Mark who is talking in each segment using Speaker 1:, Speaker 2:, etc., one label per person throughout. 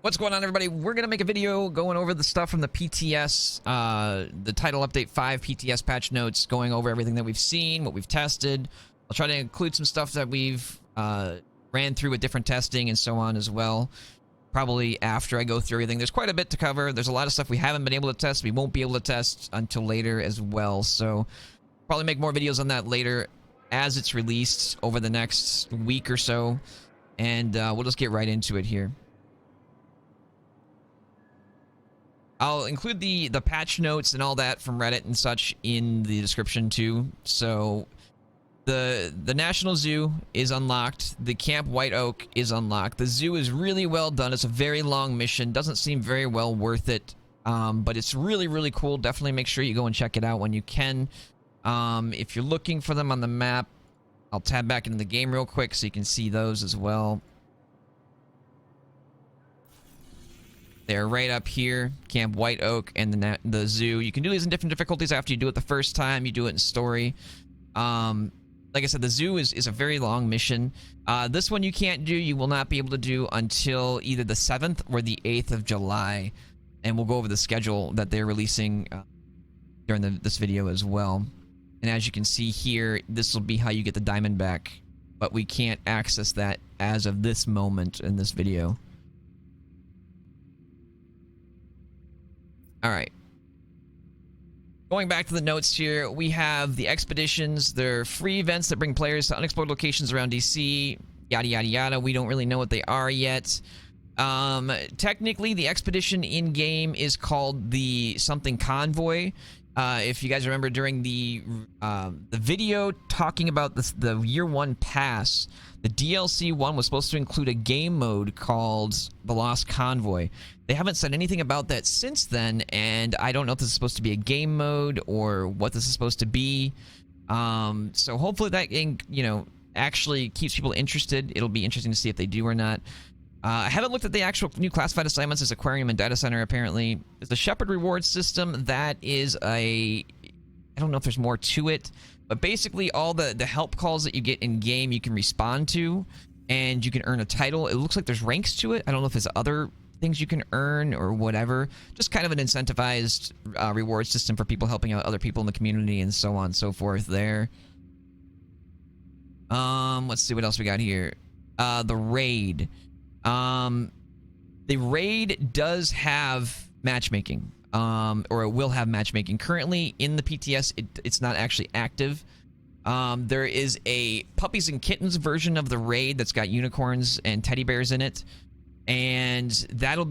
Speaker 1: What's going on, everybody? We're going to make a video going over the stuff from the PTS, the Title Update 5 PTS patch notes, going over everything that we've seen, what we've tested. I'll try to include some stuff that we've ran through with different testing and so on as well, probably after I go through everything. There's quite a bit to cover. There's a lot of stuff we haven't been able to test. We won't be able to test until later as well, so probably make more videos on that later as it's released over the next week or so, and we'll just get right into it here. I'll include the patch notes and all that from Reddit and such in the description too. So the National Zoo is unlocked. The Camp White Oak is unlocked. The zoo is really well done. It's a very long mission. Doesn't seem very well worth it, but it's really, really cool. Definitely make sure you go and check it out when you can. If you're looking for them on the map, I'll tab back into the game real quick so you can see those as well. They're right up here, Camp White Oak and the zoo. You can do these in different difficulties after you do it the first time. You do it in story. Like I said, the zoo is a very long mission. This one you can't do. You will not be able to do until either the 7th or the 8th of July. And we'll go over the schedule that they're releasing during this video as well. And as you can see here, this will be how you get the diamond back. But we can't access that as of this moment in this video. All right. Going back to the notes here, we have the expeditions. They're free events that bring players to unexplored locations around DC, yada, yada, yada. We don't really know what they are yet. Technically, the expedition in-game is called the something convoy. If you guys remember during the video talking about the year 1 pass, the DLC 1 was supposed to include a game mode called the Lost Convoy. They haven't said anything about that since then, and I don't know if this is supposed to be a game mode or what this is supposed to be. So hopefully that, you know, actually keeps people interested. It'll be interesting to see if they do or not. I haven't looked at the actual new classified assignments as Aquarium and Data Center, apparently. There's the Shepherd reward system. That is I don't know if there's more to it, but basically all the help calls that you get in-game you can respond to, and you can earn a title. It looks like there's ranks to it. I don't know if there's other things you can earn or whatever. Just kind of an incentivized reward system for people helping out other people in the community and so on and so forth there. Let's see what else we got here. The raid. The raid does have matchmaking, or it will have matchmaking. Currently in the PTS, it's not actually active. There is a puppies and kittens version of the raid that's got unicorns and teddy bears in it, and that'll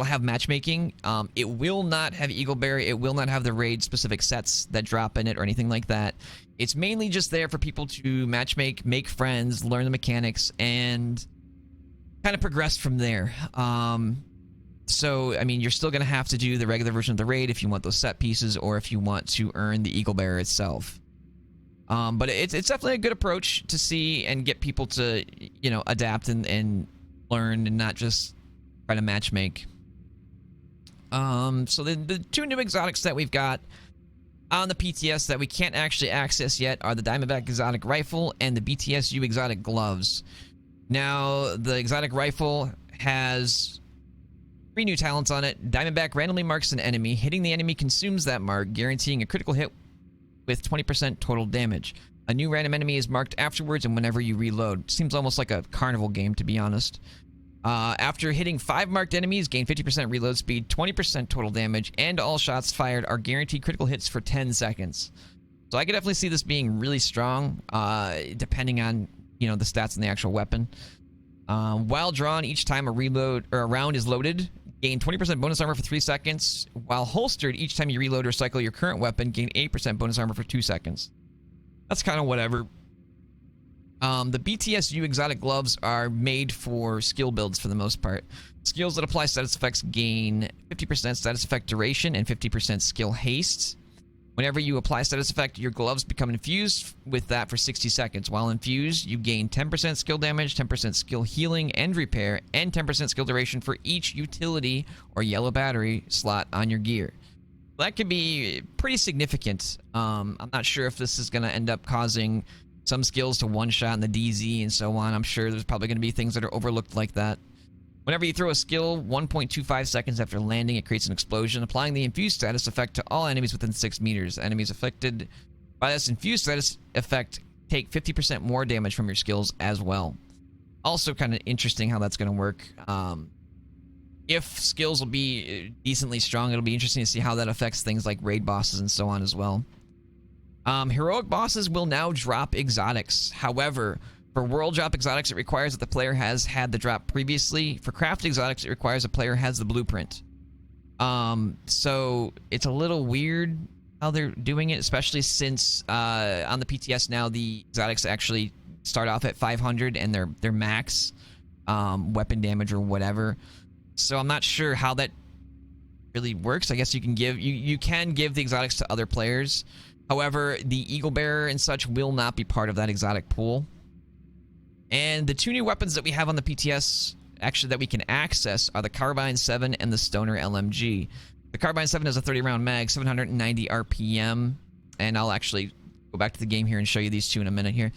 Speaker 1: have matchmaking. It will not have Eagleberry. It will not have the raid specific sets that drop in it or anything like that. It's mainly just there for people to matchmake, make friends, learn the mechanics, and kind of progress from there. So I mean, you're still gonna have to do the regular version of the raid if you want those set pieces, or if you want to earn the Eagle Bear itself. But it's definitely a good approach to see and get people to, you know, adapt and learn and not just try to matchmake. So the two new exotics that we've got on the PTS that we can't actually access yet are the Diamondback Exotic Rifle and the BTSU Exotic Gloves. Now, the exotic rifle has 3 new talents on it. Diamondback randomly marks an enemy. Hitting the enemy consumes that mark, guaranteeing a critical hit with 20% total damage. A new random enemy is marked afterwards and whenever you reload. Seems almost like a carnival game, to be honest. After hitting 5 marked enemies, gain 50% reload speed, 20% total damage, and all shots fired are guaranteed critical hits for 10 seconds. So I could definitely see this being really strong, depending on, you know, the stats in the actual weapon. While drawn, each time a round is loaded, gain 20% bonus armor for 3 seconds. While holstered, each time you reload or cycle your current weapon, gain 8% bonus armor for 2 seconds. That's kind of whatever. The BTSU exotic gloves are made for skill builds for the most part. Skills that apply status effects gain 50% status effect duration and 50% skill haste. Whenever you apply status effect, your gloves become infused with that for 60 seconds. While infused, you gain 10% skill damage, 10% skill healing and repair, and 10% skill duration for each utility or yellow battery slot on your gear. That could be pretty significant. I'm not sure if this is going to end up causing some skills to one-shot in the DZ and so on. I'm sure there's probably going to be things that are overlooked like that. Whenever you throw a skill 1.25 seconds after landing, it creates an explosion, applying the infused status effect to all enemies within 6 meters. Enemies affected by this infused status effect take 50% more damage from your skills as well. Also kind of interesting how that's going to work. If skills will be decently strong, it'll be interesting to see how that affects things like raid bosses and so on as well. Heroic bosses will now drop exotics. However, for world drop exotics, it requires that the player has had the drop previously. For craft exotics, it requires a player has the blueprint. So it's a little weird how they're doing it, especially since on the PTS now the exotics actually start off at 500 and their max weapon damage or whatever. So I'm not sure how that really works. I guess you can give you can give the exotics to other players. However, the Eagle Bearer and such will not be part of that exotic pool. And the two new weapons that we have on the PTS, actually that we can access, are the Carbine 7 and the Stoner LMG. The Carbine 7 has a 30-round mag, 790 RPM, and I'll actually go back to the game here and show you these two in a minute here.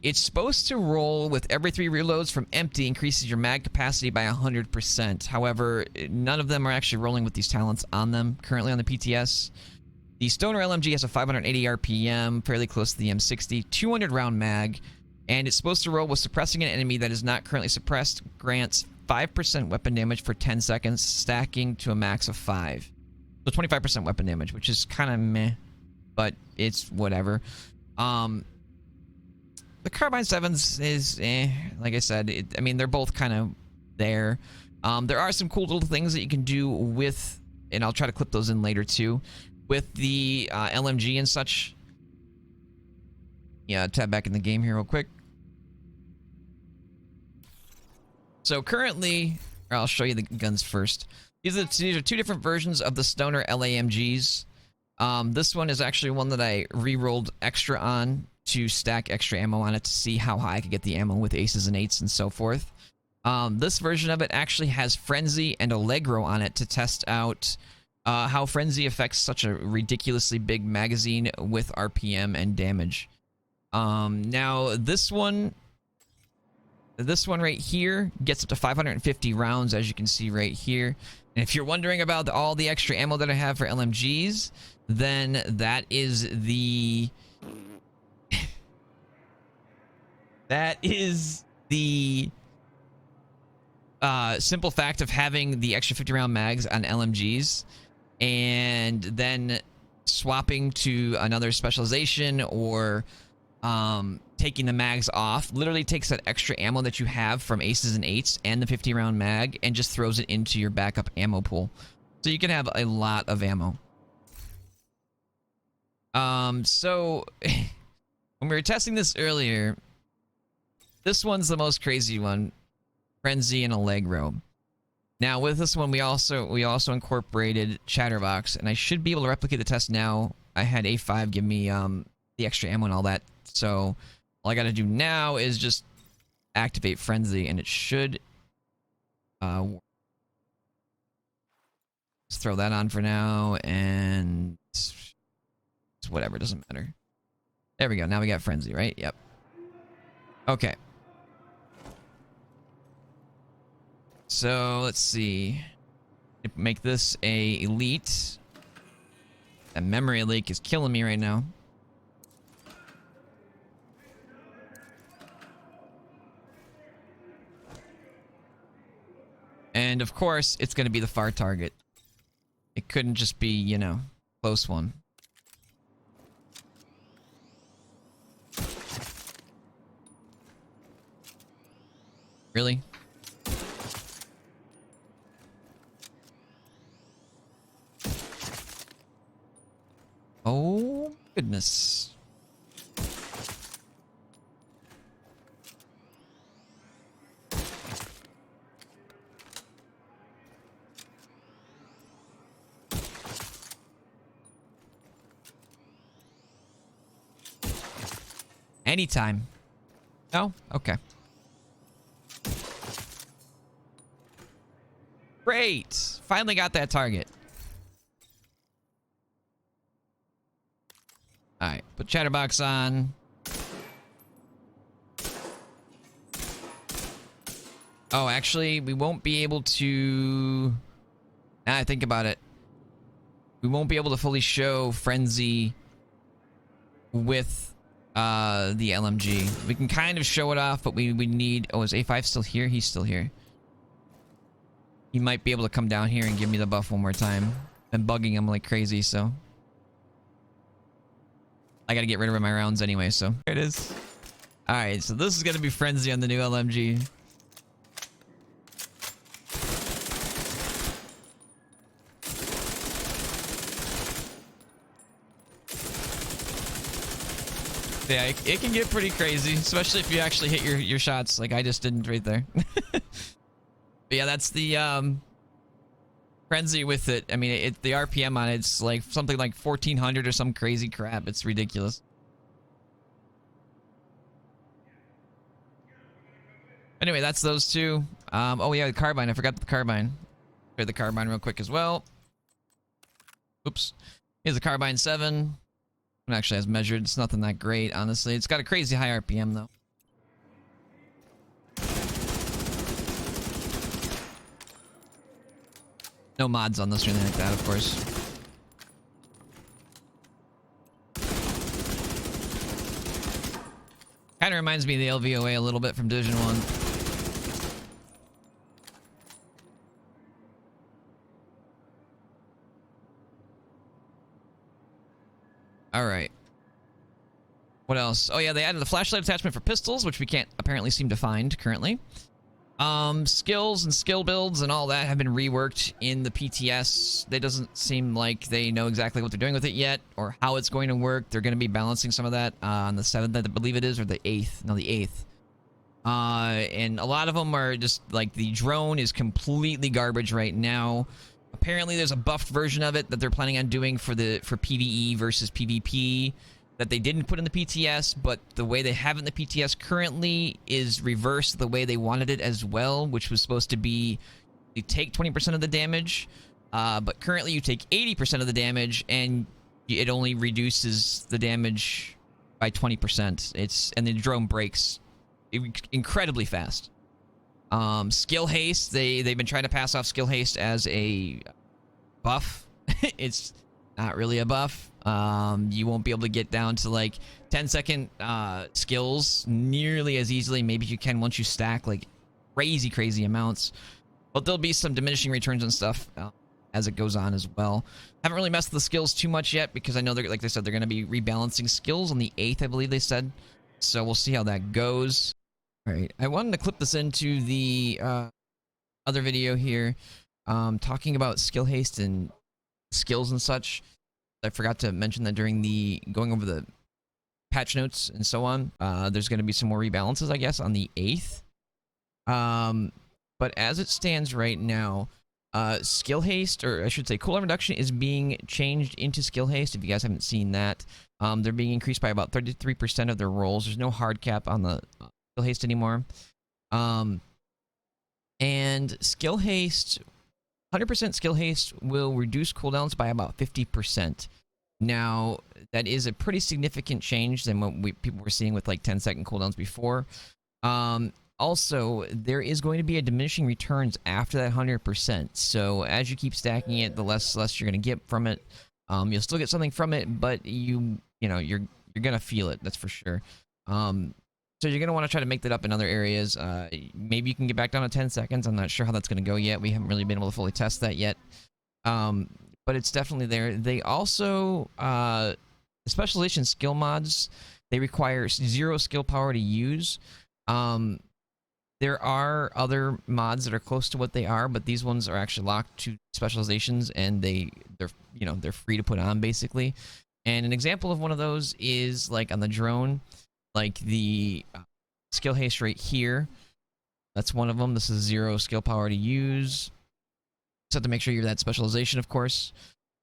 Speaker 1: It's supposed to roll with every 3 reloads from empty, increases your mag capacity by 100%. However, none of them are actually rolling with these talents on them currently on the PTS. The Stoner LMG has a 580 RPM, fairly close to the M60, 200-round mag, and it's supposed to roll with suppressing an enemy that is not currently suppressed, grants 5% weapon damage for 10 seconds, stacking to a max of 5. So 25% weapon damage, which is kind of meh, but it's whatever. The Carbine 7s is, like I said, I mean, they're both kind of there. There are some cool little things that you can do with, and I'll try to clip those in later too, with the LMG and such. Yeah, tab back in the game here real quick. So currently, or I'll show you the guns first. These are two different versions of the Stoner LAMGs. This one is actually one that I re-rolled extra on to stack extra ammo on it to see how high I could get the ammo with aces and eights and so forth. This version of it actually has Frenzy and Allegro on it to test out how Frenzy affects such a ridiculously big magazine with RPM and damage. Now this one right here gets up to 550 rounds, as you can see right here. And if you're wondering about all the extra ammo that I have for LMGs, then that is the simple fact of having the extra 50-round mags on LMGs and then swapping to another specialization or taking the mags off literally takes that extra ammo that you have from aces and eights and the 50-round mag and just throws it into your backup ammo pool. So you can have a lot of ammo. So when we were testing this earlier, this one's the most crazy one, Frenzy and Allegro. Now with this one, we also incorporated Chatterbox, and I should be able to replicate the test now. I had A5 give me the extra ammo and all that, so all I gotta do now is just activate Frenzy, and it should let's throw that on for now, and it's whatever, doesn't matter. There we go, now we got Frenzy, right? Yep. Okay. So let's see. Make this a elite. That memory leak is killing me right now. And of course, it's going to be the far target. It couldn't just be, you know, close one. Really? Oh, goodness. Anytime. No? Okay. Great! Finally got that target. Alright, put Chatterbox on. Oh, actually, we won't be able to... Now I think about it. We won't be able to fully show Frenzy with the LMG. We can kind of show it off, but we need... Oh, is A5 still here? He's still here. He might be able to come down here and give me the buff one more time. I'm bugging him like crazy, so... I gotta get rid of my rounds anyway, so... There it is. Alright, so this is gonna be Frenzy on the new LMG. Yeah, it can get pretty crazy, especially if you actually hit your shots, like I just didn't right there. But yeah, that's the Frenzy with it. I mean, the RPM on it's like something like 1400 or some crazy crap. It's ridiculous. Anyway, that's those two. Oh yeah, the carbine. I forgot the carbine. Try the carbine real quick as well. Oops. Here's the carbine 7. It actually has measured. It's nothing that great, honestly. It's got a crazy high RPM though. No mods on this or anything like that, of course. Kind of reminds me of the LVOA a little bit from Division 1. Alright. What else? Oh yeah, they added the flashlight attachment for pistols, which we can't apparently seem to find currently. Skills and skill builds and all that have been reworked in the PTS. They doesn't seem like they know exactly what they're doing with it yet, or how it's going to work. They're going to be balancing some of that on the 7th, I believe it is, or the 8th. No, the 8th. And a lot of them are just like the drone is completely garbage right now. Apparently there's a buffed version of it that they're planning on doing for PvE versus PvP that they didn't put in the PTS, but the way they have it in the PTS currently is reversed the way they wanted it as well, which was supposed to be you take 20% of the damage, but currently you take 80% of the damage and it only reduces the damage by 20%. And the drone breaks incredibly fast. Skill haste, they've been trying to pass off skill haste as a buff. It's not really a buff. You won't be able to get down to like 10-second skills nearly as easily. Maybe you can once you stack like crazy amounts, but there'll be some diminishing returns and stuff as it goes on as well. Haven't really messed with the skills too much yet because I know they're, like they said, they're going to be rebalancing skills on the 8th, I believe they said, so we'll see how that goes. All right, I wanted to clip this into the other video here, talking about skill haste and skills and such. I forgot to mention that during going over the patch notes and so on. There's going to be some more rebalances, I guess, on the 8th. But as it stands right now, skill haste, or I should say cooldown reduction, is being changed into skill haste. If you guys haven't seen that, they're being increased by about 33% of their rolls. There's no hard cap on the skill haste anymore. And skill haste, 100% skill haste will reduce cooldowns by about 50%. Now, that is a pretty significant change than what people were seeing with like 10-second cooldowns before. Also, there is going to be a diminishing returns after that 100%. So as you keep stacking it, the less you're going to get from it. You'll still get something from it, but you're going to feel it. That's for sure. So you're going to want to try to make that up in other areas. Maybe you can get back down to 10 seconds. I'm not sure how that's going to go yet. We haven't really been able to fully test that yet. But it's definitely there. They also, the specialization skill mods, they require 0 skill power to use. There are other mods that are close to what they are, but these ones are actually locked to specializations, and they're free to put on basically. And an example of one of those is like on the drone, like the skill haste right here. That's one of them. This is 0 skill power to use. Just have to make sure you're that specialization, of course.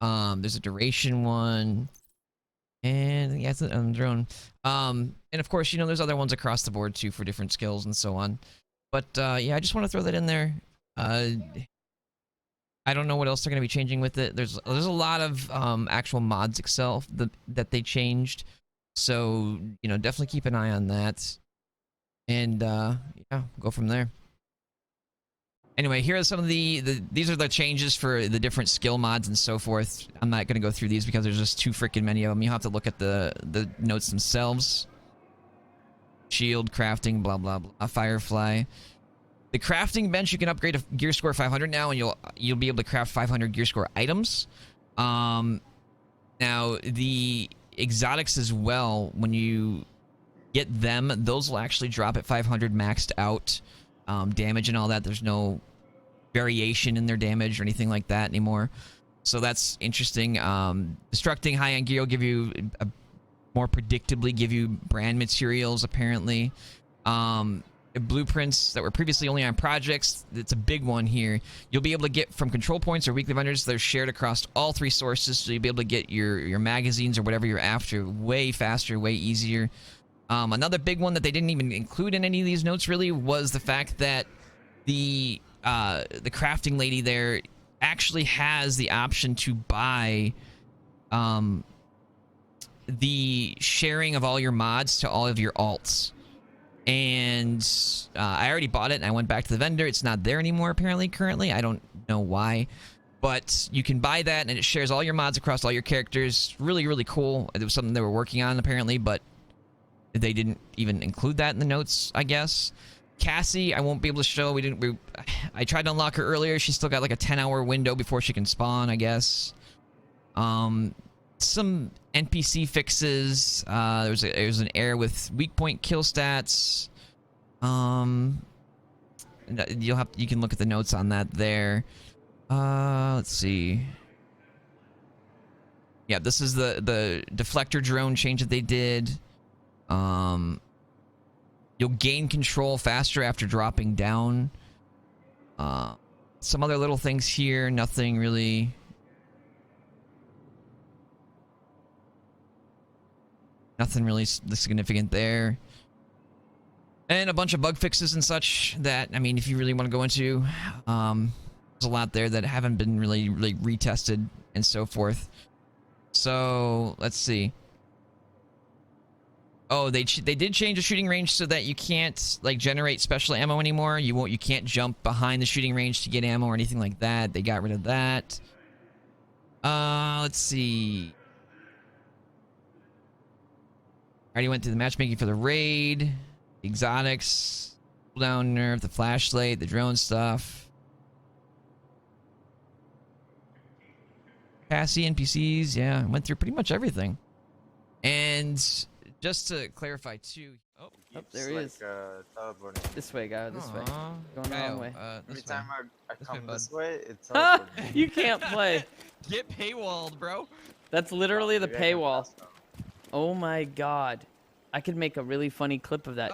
Speaker 1: There's a duration one. And yeah, it's on the drone. And of course, there's other ones across the board too for different skills and so on. But yeah, I just want to throw that in there. I don't know what else they're going to be changing with it. There's a lot of actual mods itself that they changed. So, definitely keep an eye on that. And yeah, go from there. Anyway, here are some of these are the changes for the different skill mods and so forth. I'm not going to go through these because there's just too freaking many of them. You'll have to look at the notes themselves. Shield, crafting, blah, blah, blah. Firefly. The crafting bench, you can upgrade to gear score 500 now, and you'll be able to craft 500 gear score items. Now, the exotics as well, when you get them, those will actually drop at 500 maxed out damage and all that. There's no variation in their damage or anything like that anymore. So that's interesting. Destructing high-end gear will give you more predictably give you brand materials, apparently. Blueprints that were previously only on projects. It's a big one here. You'll be able to get from control points or weekly vendors that are shared across all 3 sources, so you'll be able to get your magazines or whatever you're after way faster, way easier. Another big one that they didn't even include in any of these notes really was the fact that the crafting lady there actually has the option to buy the sharing of all your mods to all of your alts. And I already bought it, and I went back to the vendor. It's not there anymore, apparently, currently. I don't know why. But you can buy that, and it shares all your mods across all your characters. Really, really cool. It was something they were working on, apparently, but they didn't even include that in the notes, I guess. Cassie, I won't be able to show. I tried to unlock her earlier. She's still got like a 10-hour window before she can spawn, I guess. Some NPC fixes. There was an error with weak point kill stats. You can look at the notes on that there. Let's see. Yeah, this is the deflector drone change that they did. You'll gain control faster after dropping down. Some other little things here. Nothing really significant there. And a bunch of bug fixes and such that, I mean, if you really want to go into, there's a lot there that haven't been really retested and so forth. So, let's see. Oh, they did change the shooting range so that you can't like generate special ammo anymore. You can't jump behind the shooting range to get ammo or anything like that. They got rid of that. Let's see. I already went through the matchmaking for the raid, the exotics, cooldown nerf, the flashlight, the drone stuff. Cassie NPCs, yeah, I went through pretty much everything. And just to clarify too. Oh,
Speaker 2: there he is.
Speaker 3: Teleporting.
Speaker 2: This way, guy. This way. Going the wrong way.
Speaker 3: Every time I come this way, it's
Speaker 2: teleporting. You can't play.
Speaker 1: Get paywalled, bro.
Speaker 2: That's literally the paywall. Oh my god. I could make a really funny clip of that.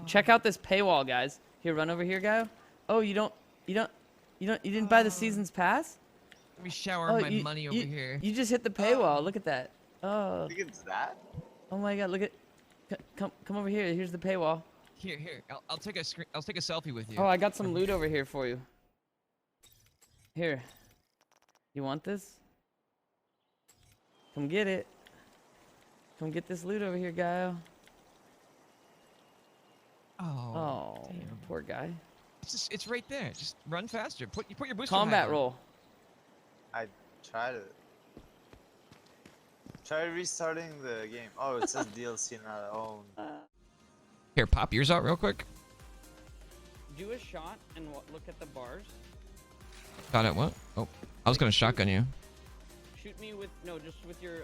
Speaker 2: Check out this paywall, guys. Here, run over here, guy. Oh, you didn't buy the season's pass?
Speaker 1: Let me shower my money over here.
Speaker 2: You just hit the paywall. Look at that. Oh.
Speaker 3: I think it's that.
Speaker 2: Oh my god, look at come over here. Here's the paywall.
Speaker 1: Here. I'll take a selfie with you.
Speaker 2: Oh, I got some loot over here for you. Here. You want this? Come get it. Come get this loot over here, guy. Oh, damn. Poor guy.
Speaker 1: It's right there. Just run faster. Put your booster.
Speaker 2: Combat roll.
Speaker 3: I tried it. Try restarting the game. Oh, it says DLC not owned.
Speaker 1: Here, pop yours out real quick.
Speaker 2: Do a shot and look at the bars.
Speaker 1: Got it. What? Oh, I was gonna shotgun you.
Speaker 2: Shoot me with just with your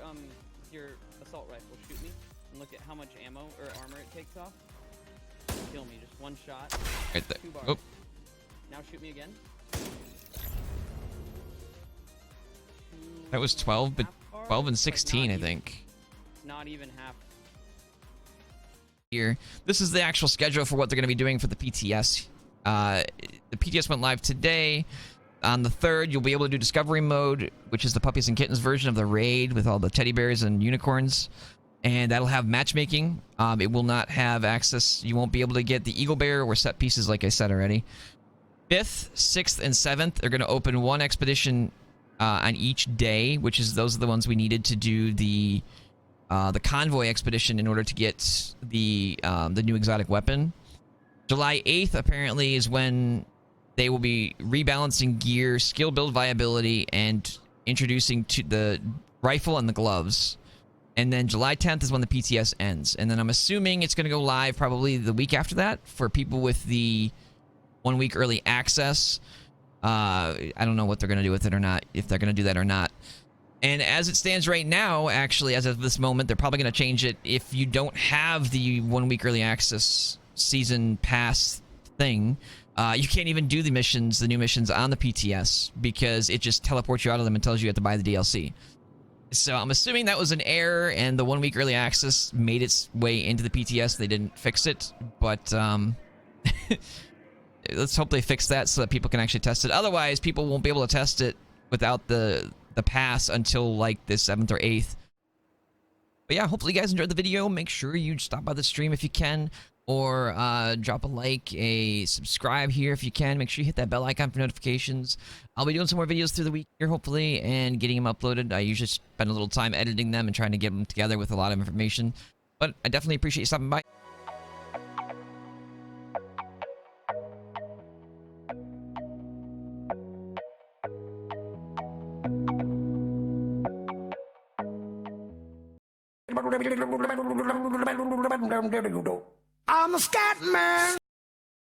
Speaker 2: assault rifle. Shoot me and look at how much ammo or armor it takes off. Kill me. Just one shot.
Speaker 1: Right there.
Speaker 2: 2 bars.
Speaker 1: Oh.
Speaker 2: Now shoot me again.
Speaker 1: That was 12, but 12 and 16, I think.
Speaker 2: Not even half.
Speaker 1: Here, this is the actual schedule for what they're going to be doing for the PTS. The PTS went live today. On the 3rd, you'll be able to do Discovery Mode, which is the Puppies and Kittens version of the raid with all the teddy bears and unicorns. And that'll have matchmaking. It will not have access. You won't be able to get the Eagle Bear or set pieces, like I said already. 5th, 6th, and 7th are going to open one expedition on each day, which is those are the ones we needed to do the convoy expedition in order to get the new exotic weapon. July 8th apparently is when they will be rebalancing gear, skill build viability, and introducing to the rifle and the gloves. And then July 10th is when the PTS ends. And then I'm assuming it's going to go live probably the week after that for people with the 1 week early access. I don't know what they're going to do with it or not, if they're going to do that or not. And as it stands right now, actually, as of this moment, they're probably going to change it. If you don't have the 1 week early access season pass thing, you can't even do the missions, the new missions on the PTS, because it just teleports you out of them and tells you have to buy the DLC. So I'm assuming that was an error, and the 1 week early access made its way into the PTS. They didn't fix it, but let's hope they fix that so that people can actually test it. Otherwise, people won't be able to test it without the pass until like the 7th or 8th. But yeah, hopefully you guys enjoyed the video. Make sure you stop by the stream if you can, or drop a like, a subscribe here if you can. Make sure you hit that bell icon for notifications. I'll be doing some more videos through the week here, hopefully, and getting them uploaded. I usually spend a little time editing them and trying to get them together with a lot of information. But I definitely appreciate you stopping by.
Speaker 4: I'm a scat man.